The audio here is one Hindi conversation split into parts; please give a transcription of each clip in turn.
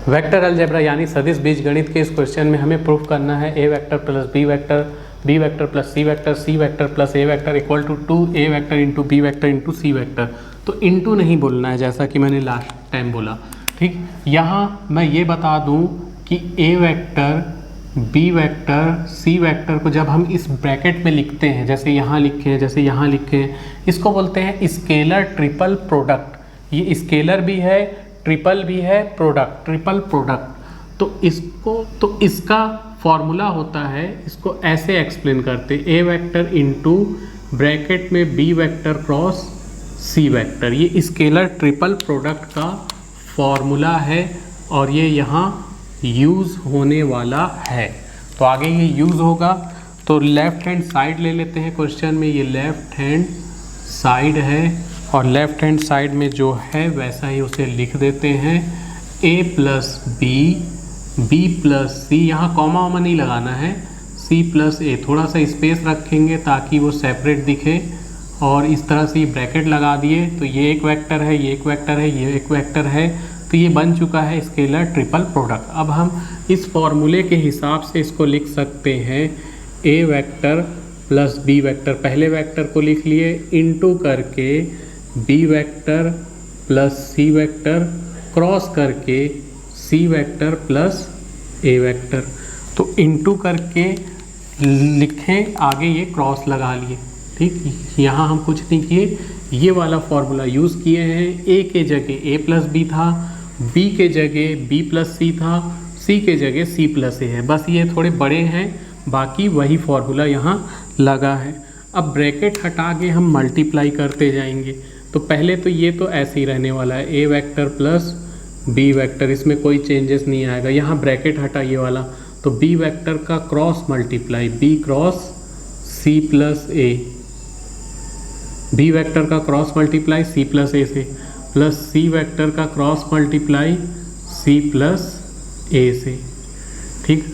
वेक्टर अलजेब्रा यानी सदिश बीजगणित के इस क्वेश्चन में हमें प्रूफ करना है A vector plus B vector, B vector plus C vector, C vector plus A vector equal to 2a vector into B vector into C vector. तो इंटू नहीं बोलना है जैसा कि मैंने लास्ट टाइम बोला, ठीक। यहाँ मैं ये बता दूँ कि ए vector, B vector, C vector को जब हम इस ब्रैकेट में लिखते हैं, जैसे यहाँ लिखे हैं, जैसे यहाँ लिखे हैं, इसको बोलते हैं स्केलर ट्रिपल प्रोडक्ट। ये स्केलर भी है, ट्रिपल भी है, प्रोडक्ट, ट्रिपल प्रोडक्ट। तो इसका फॉर्मूला होता है, इसको ऐसे एक्सप्लेन करते, ए वेक्टर इंटू ब्रैकेट में B vector cross C vector. ये स्केलर ट्रिपल प्रोडक्ट का फॉर्मूला है और ये यहाँ यूज़ होने वाला है। तो आगे ये यूज़ होगा। तो लेफ्ट हैंड साइड ले लेते हैं क्वेश्चन में, ये लेफ्ट हैंड साइड है और लेफ्ट हैंड साइड में जो है वैसा ही उसे लिख देते हैं, a plus B, B plus C, यहाँ कॉमा वॉमा नहीं लगाना है, c प्लस ए, थोड़ा सा स्पेस रखेंगे ताकि वो सेपरेट दिखे और इस तरह से ये ब्रैकेट लगा दिए। तो ये एक वेक्टर है, ये एक वेक्टर है, ये एक वेक्टर है, तो ये बन चुका है स्केलर ट्रिपल प्रोडक्ट। अब हम इस फॉर्मूले के हिसाब से इसको लिख सकते हैं, ए वेक्टर प्लस बी वेक्टर, पहले वेक्टर को लिख लिए, इनटू करके B vector plus C vector cross करके C vector plus A vector. तो इनटू करके लिखें, आगे ये क्रॉस लगा लिए, ठीक। यहाँ हम कुछ नहीं किए, ये वाला फॉर्मूला यूज़ किए हैं। ए के जगह ए प्लस बी था, बी के जगह बी प्लस सी था, सी के जगह सी प्लस ए है, बस ये थोड़े बड़े हैं, बाकी वही फॉर्मूला यहाँ लगा है। अब ब्रैकेट हटा के हम मल्टीप्लाई करते जाएंगे। तो पहले तो ये तो ऐसे ही रहने वाला है, A vector plus B vector, इसमें कोई चेंजेस नहीं आएगा। यहाँ ब्रैकेट हटा ये वाला, तो बी वेक्टर का cross multiply B cross C plus A, B vector का cross multiply C plus A से, प्लस सी वेक्टर का cross multiply C plus A से, ठीक।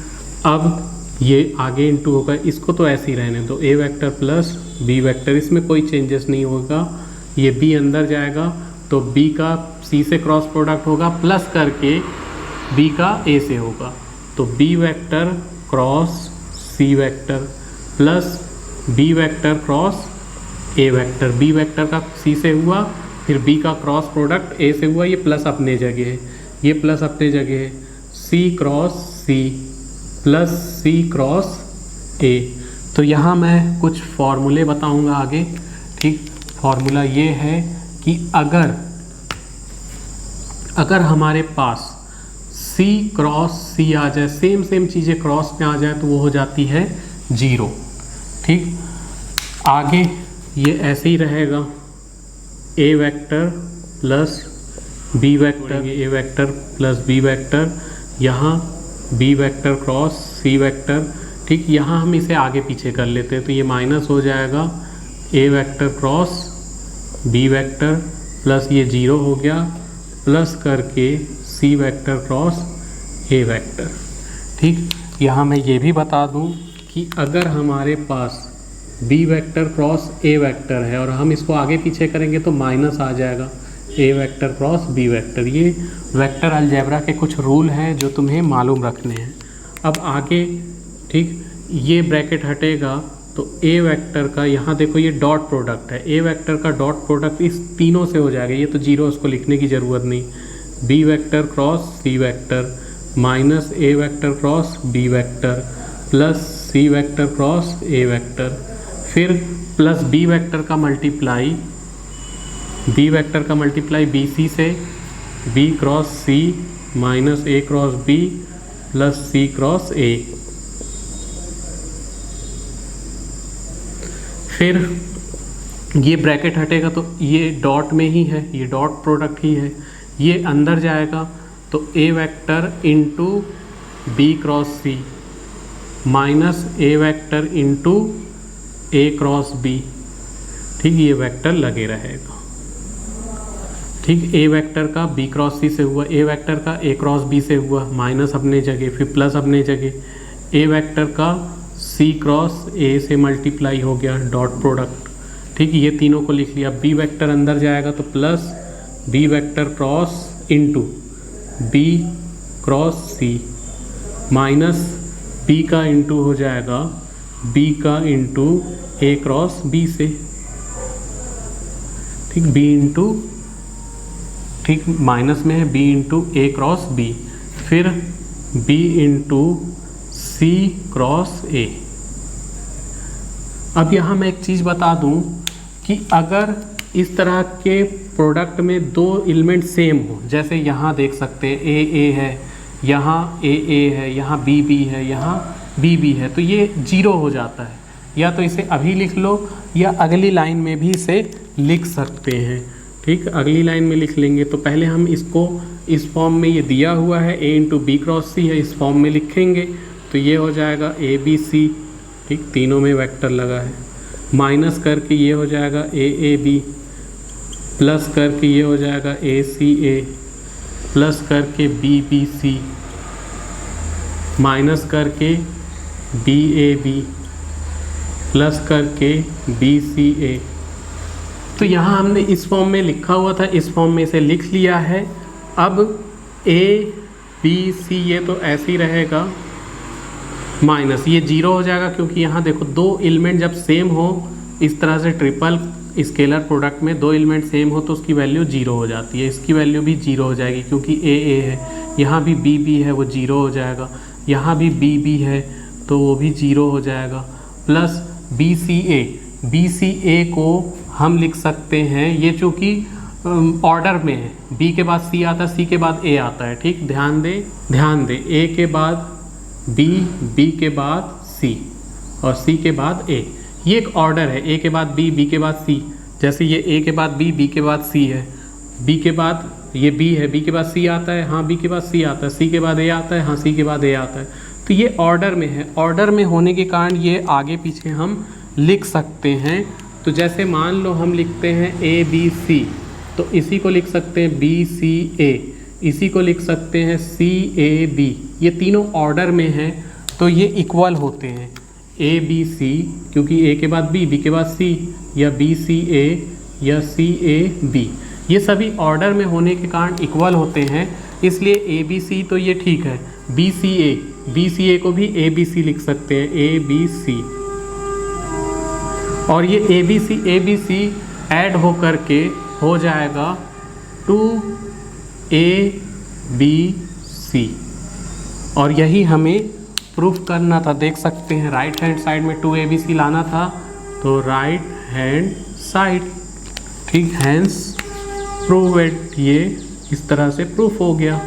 अब ये आगे इंटू होगा, इसको तो ऐसे ही रहने दो, ए वेक्टर प्लस बी वेक्टर, इसमें कोई चेंजेस नहीं होगा। ये b अंदर जाएगा तो b का c से क्रॉस प्रोडक्ट होगा, प्लस करके b का a से होगा। तो b vector cross c vector plus b vector cross a vector, b vector का c से हुआ, फिर b का क्रॉस प्रोडक्ट a से हुआ, ये प्लस अपने जगह है, ये प्लस अपने जगह है, c cross c plus c cross a। तो यहाँ मैं कुछ फॉर्मूले बताऊँगा आगे, ठीक। फॉर्मूला ये है कि अगर हमारे पास C क्रॉस C आ जाए, सेम चीज़ें क्रॉस में आ जाए, तो वो हो जाती है 0, ठीक। आगे ये ऐसे ही रहेगा, A vector plus B vector, A vector plus B vector, यहाँ B vector cross C vector, ठीक। यहाँ हम इसे आगे पीछे कर लेते हैं, तो ये माइनस हो जाएगा, A vector cross B vector plus ये 0 हो गया, प्लस करके C vector cross A vector, ठीक। यहाँ मैं ये भी बता दूँ कि अगर हमारे पास B vector cross A vector है और हम इसको आगे पीछे करेंगे तो माइनस आ जाएगा, ए वेक्टर क्रॉस बी वेक्टर। ये वेक्टर अलजेब्रा के कुछ रूल हैं जो तुम्हें मालूम रखने हैं। अब आगे, ठीक, ये ब्रैकेट हटेगा तो ए वेक्टर का, यहाँ देखो ये डॉट प्रोडक्ट है, ए वेक्टर का डॉट प्रोडक्ट इस तीनों से हो जाएगा, ये तो 0 उसको लिखने की ज़रूरत नहीं। B vector cross C vector minus A vector cross B vector plus C vector cross A vector, फिर प्लस बी वेक्टर का मल्टीप्लाई बी सी से, B cross C minus A cross B plus C cross A, फिर ये ब्रैकेट हटेगा तो ये डॉट में ही है, ये डॉट प्रोडक्ट ही है, ये अंदर जाएगा तो ए vector into B cross C minus A vector into A cross B, ठीक। ये वेक्टर लगे रहेगा, ठीक। ए वेक्टर का बी क्रॉस सी से हुआ, ए वेक्टर का ए क्रॉस बी से हुआ, माइनस अपने जगह, फिर प्लस अपने जगह, ए वेक्टर का सी क्रॉस ए से मल्टीप्लाई हो गया, डॉट प्रोडक्ट, ठीक। ये तीनों को लिख लिया, बी वेक्टर अंदर जाएगा तो plus B vector cross into B cross C minus B का इंटू हो जाएगा बी का इंटू ए क्रॉस बी से, ठीक, बी इंटू, ठीक, माइनस में है B into A cross B, फिर B into C cross A. अब यहाँ मैं एक चीज़ बता दूँ कि अगर इस तरह के प्रोडक्ट में दो एलिमेंट सेम हो, जैसे यहाँ देख सकते हैं ए है, यहाँ ए है, यहाँ बी है, यहाँ बी है, तो ये 0 हो जाता है। या तो इसे अभी लिख लो या अगली लाइन में भी इसे लिख सकते हैं, ठीक, अगली लाइन में लिख लेंगे। तो पहले हम इसको इस फॉर्म में, ये दिया हुआ है ए इंटू बी क्रॉस सी है, इस फॉर्म में लिखेंगे तो ये हो जाएगा ए बी सी, ठीक, तीनों में वेक्टर लगा है, माइनस करके ये हो जाएगा ए बी, प्लस करके ये हो जाएगा ए सी ए, प्लस करके बी सी, माइनस करके बी ए बी, प्लस करके बी सी ए। तो यहाँ हमने इस फॉर्म में लिखा हुआ था, इस फॉर्म में इसे लिख लिया है। अब ए बी सी ये तो ऐसे ही रहेगा, माइनस ये 0 हो जाएगा, क्योंकि यहाँ देखो दो एलिमेंट जब सेम हो, इस तरह से ट्रिपल स्केलर प्रोडक्ट में दो एलिमेंट सेम हो तो उसकी वैल्यू 0 हो जाती है। इसकी वैल्यू भी 0 हो जाएगी, क्योंकि ए है, यहाँ भी बी है, वो 0 हो जाएगा, यहाँ भी बी है तो वो भी 0 हो जाएगा, प्लस बी सी ए को हम लिख सकते हैं, ये चूँकि ऑर्डर में है, बी के बाद सी आता है, सी के बाद ए आता है, ठीक, ध्यान दे, ए के बाद बी के बाद सी और सी के बाद ए, ये एक ऑर्डर है, ए के बाद बी के बाद सी। जैसे ये ए के बाद बी के बाद सी है, बी के बाद ये बी है, बी के बाद सी आता है, हाँ बी के बाद सी आता है, सी के बाद ए आता है, हाँ सी के बाद ए आता है। तो ये ऑर्डर में है, ऑर्डर में होने के कारण ये आगे पीछे हम लिख सकते हैं। तो जैसे मान लो हम लिखते हैं ए बी सी, तो इसी को लिख सकते हैं बी सी ए, इसी को लिख सकते हैं सी ए बी, ये तीनों ऑर्डर में हैं तो ये इक्वल होते हैं, ए बी सी, क्योंकि ए के बाद बी के बाद सी, या बी सी ए या सी ए बी, ये सभी ऑर्डर में होने के कारण इक्वल होते हैं, इसलिए ए बी सी तो ये ठीक है। बी सी ए को भी ए बी सी लिख सकते हैं, ए बी सी, और ये ए बी सी ऐड हो करके हो जाएगा 2A B C, और यही हमें प्रूफ करना था। देख सकते हैं राइट हैंड साइड में 2ABC लाना था, तो राइट हैंड साइड, ठीक, हैंस प्रूव इट, ये इस तरह से प्रूफ हो गया।